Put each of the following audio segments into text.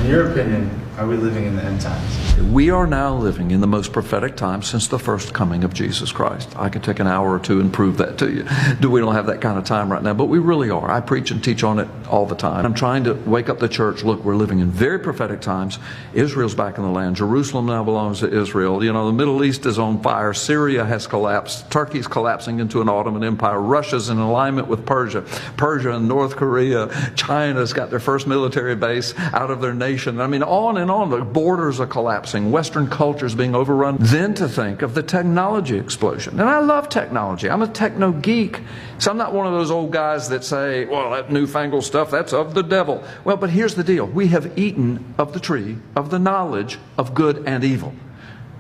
In your opinion, are we living in the end times? We are now living in the most prophetic time since the first coming of Jesus Christ. I could take an hour or two and prove that to you. We don't have that kind of time right now, but we really are. I preach and teach on it all the time. I'm trying to wake up the church. Look, we're living in very prophetic times. Israel's back in the land. Jerusalem now belongs to Israel. You know, the Middle East is on fire. Syria has collapsed. Turkey's collapsing into an Ottoman empire. Russia's in alignment with Persia. Persia and North Korea. China's got their first military base out of their nation. I mean, on and on. The borders are collapsing. Western culture is being overrun. Then to think of the technology explosion. And I love technology. I'm a techno geek. So I'm not one of those old guys that say, well, that newfangled stuff, that's of the devil. Well, but here's the deal. We have eaten of the tree of the knowledge of good and evil.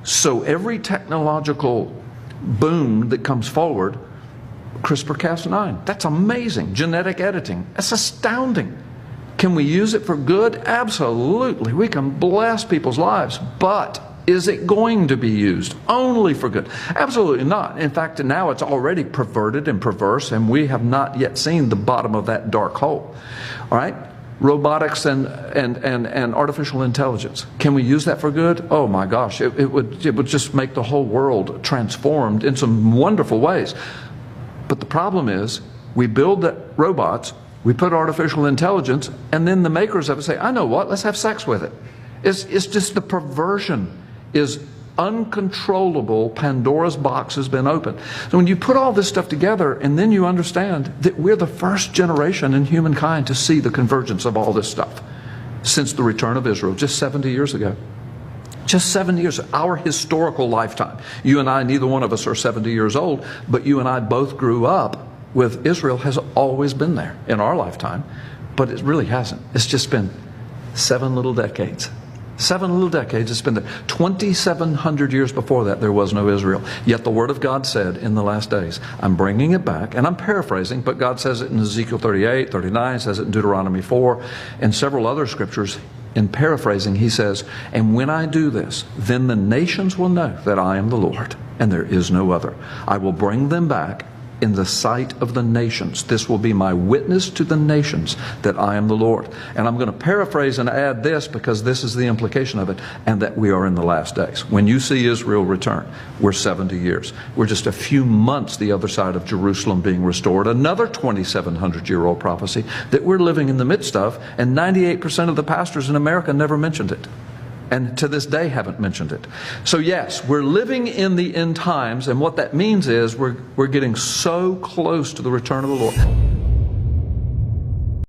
So every technological boom that comes forward, CRISPR-Cas9, that's amazing. Genetic editing, that's astounding. Can we use it for good? Absolutely. We can bless people's lives. But is it going to be used only for good? Absolutely not. In fact, now it's already perverted and perverse, and we have not yet seen the bottom of that dark hole. All right? Robotics and artificial intelligence. Can we use that for good? Oh my gosh, it would just make the whole world transformed in some wonderful ways. But the problem is, we build the robots, we put artificial intelligence, and then the makers of it say, I know what, let's have sex with it. It's just the perversion is uncontrollable. Pandora's box has been opened. So when you put all this stuff together, and then you understand that we're the first generation in humankind to see the convergence of all this stuff since the return of Israel, just 70 years ago. Just 7 years, our historical lifetime. You and I, neither one of us are 70 years old, but you and I both grew up with Israel has always been there in our lifetime, but it really hasn't. It's just been 7 little decades. 7 little decades it's been there. 2,700 years before that, there was no Israel. Yet the Word of God said in the last days, I'm bringing it back, and I'm paraphrasing, but God says it in Ezekiel 38, 39, says it in Deuteronomy 4, and several other scriptures. In paraphrasing, he says, and when I do this, then the nations will know that I am the Lord, and there is no other. I will bring them back in the sight of the nations. This will be my witness to the nations that I am the Lord. And I'm going to paraphrase and add this because this is the implication of it, and that we are in the last days. When you see Israel return, we're 70 years. We're just a few months the other side of Jerusalem being restored. Another 2,700-year-old prophecy that we're living in the midst of, and 98% of the pastors in America never mentioned it. And to this day haven't mentioned it. So yes, we're living in the end times, and what that means is we're getting so close to the return of the Lord.